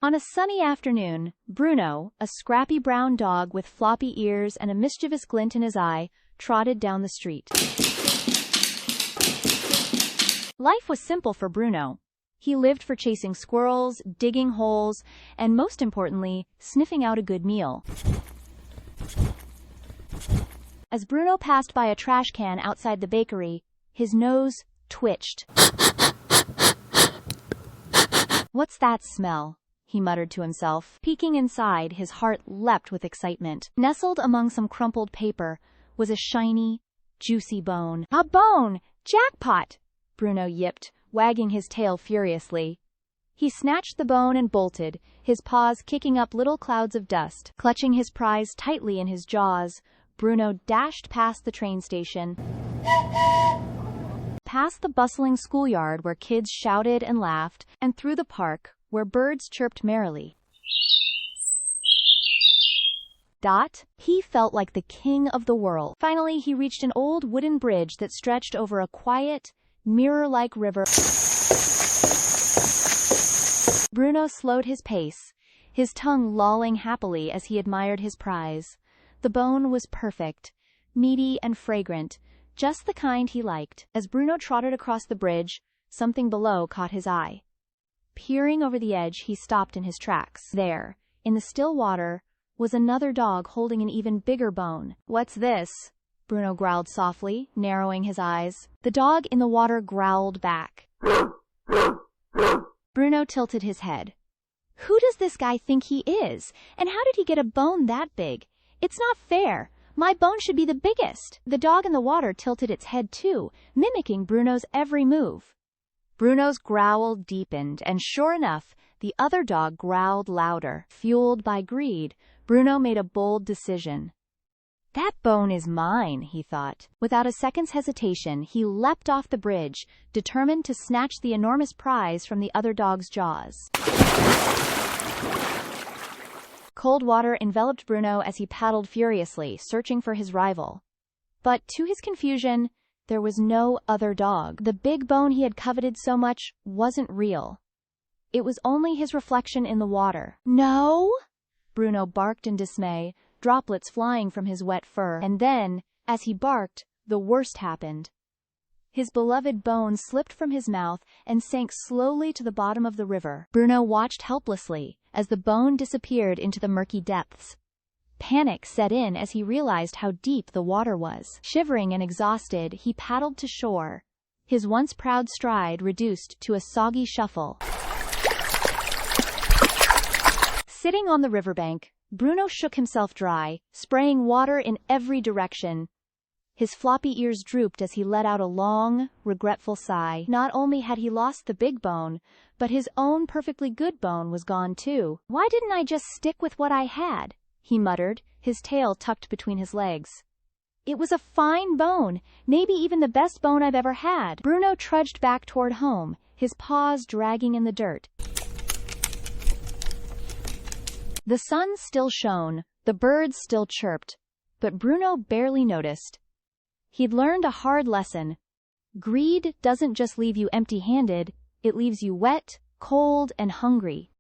On a sunny afternoon, Bruno, a scrappy brown dog with floppy ears and a mischievous glint in his eye, trotted down the street. Life was simple for Bruno. He lived for chasing squirrels, digging holes, and most importantly, sniffing out a good meal. As Bruno passed by a trash can outside the bakery, his nose twitched. "What's that smell?" he muttered to himself. Peeking inside, his heart leapt with excitement. Nestled among some crumpled paper was a shiny, juicy bone. "A bone! Jackpot!" Bruno yipped, wagging his tail furiously. He snatched the bone and bolted, his paws kicking up little clouds of dust. Clutching his prize tightly in his jaws, Bruno dashed past the train station, past the bustling schoolyard where kids shouted and laughed, and through the park where birds chirped merrily. He felt like the king of the world. Finally, he reached an old wooden bridge that stretched over a quiet, mirror-like river. Bruno slowed his pace, his tongue lolling happily as he admired his prize. The bone was perfect, meaty and fragrant, just the kind he liked. As Bruno trotted across the bridge, something below caught his eye. Peering over the edge, he stopped in his tracks. There, in the still water, was another dog holding an even bigger bone. "What's this?" Bruno growled softly, narrowing his eyes. The dog in the water growled back. Bruno tilted his head. "Who does this guy think he is? And how did he get a bone that big? It's not fair. My bone should be the biggest." The dog in the water tilted its head too, mimicking Bruno's every move. Bruno's growl deepened, and sure enough, the other dog growled louder. Fueled by greed, Bruno made a bold decision. "That bone is mine," he thought. Without a second's hesitation, he leapt off the bridge, determined to snatch the enormous prize from the other dog's jaws. Cold water enveloped Bruno as he paddled furiously, searching for his rival. But to his confusion, there was no other dog. The big bone he had coveted so much wasn't real. It was only his reflection in the water. "No!" Bruno barked in dismay, droplets flying from his wet fur. And then, as he barked, the worst happened. His beloved bone slipped from his mouth and sank slowly to the bottom of the river. Bruno watched helplessly as the bone disappeared into the murky depths. Panic set in as he realized how deep the water was. Shivering and exhausted, he paddled to shore, his once proud stride reduced to a soggy shuffle. Sitting on the riverbank, Bruno shook himself dry, spraying water in every direction. His floppy ears drooped as he let out a long, regretful sigh. Not only had he lost the big bone, but his own perfectly good bone was gone too. "Why didn't I just stick with what I had?" he muttered, his tail tucked between his legs. "It was a fine bone, maybe even the best bone I've ever had." Bruno trudged back toward home, his paws dragging in the dirt. The sun still shone, the birds still chirped, but Bruno barely noticed. He'd learned a hard lesson. Greed doesn't just leave you empty-handed, it leaves you wet, cold, and hungry.